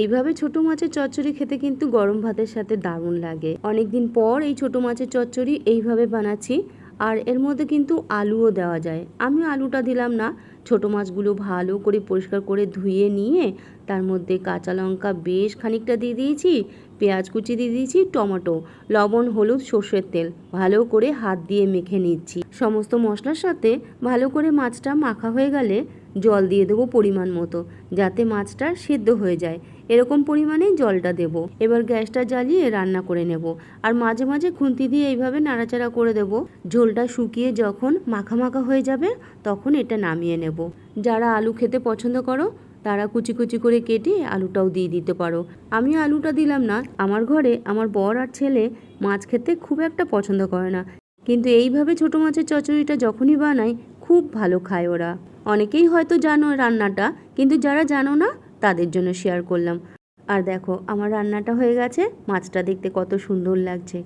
এইভাবে ছোট মাছের চচ্চড়ি খেতে কিন্তু গরম ভাতের সাথে দারুণ লাগে। অনেকদিন পর এই ছোট মাছের চচ্চড়ি এইভাবে বানাচ্ছি। আর এর মধ্যে কিন্তু আলুও দেওয়া যায়। আমি আলুটা দিলাম না। ছোট মাছগুলো ভালো করে পরিষ্কার করে ধুয়ে নিয়ে তার মধ্যে কাঁচা লঙ্কা বেশ খানিকটা দিয়ে দিয়েছি, পেঁয়াজ কুচি দিয়ে দিয়েছি, টমেটো, লবণ, হলুদ, সর্ষের তেল ভালো করে হাত দিয়ে মেখে নিচ্ছি। সমস্ত মশলার সাথে ভালো করে মাছটা মাখা হয়ে গেলে জল দিয়ে দেবো পরিমাণ মতো, যাতে মাছটা সিদ্ধ হয়ে যায়। এরকম পরিমাণেই জলটা দেব। এবার গ্যাসটা জ্বালিয়ে রান্না করে নেব। আর মাঝে মাঝে খুন্তি দিয়ে এইভাবে নাড়াচাড়া করে দেব। ঝোলটা শুকিয়ে যখন মাখা মাখা হয়ে যাবে তখন এটা নামিয়ে নেব। যারা আলু খেতে পছন্দ করো তারা কুচি কুচি করে কেটে আলুটাও দিয়ে দিতে পারো। আমি আলুটা দিলাম না। আমার ঘরে আমার বর আর ছেলে মাছ খেতে খুব একটা পছন্দ করে না, কিন্তু এইভাবে ছোট মাছের চচ্চড়িটা যখনই বানাই খুব ভালো খায় ওরা। অনেকেই হয়তো জানো রান্নাটা, কিন্তু যারা জানো না তাদের জন্য শেয়ার করলাম। আর দেখো আমার রান্নাটা হয়ে গেছে। মাছটা দেখতে কত সুন্দর লাগছে।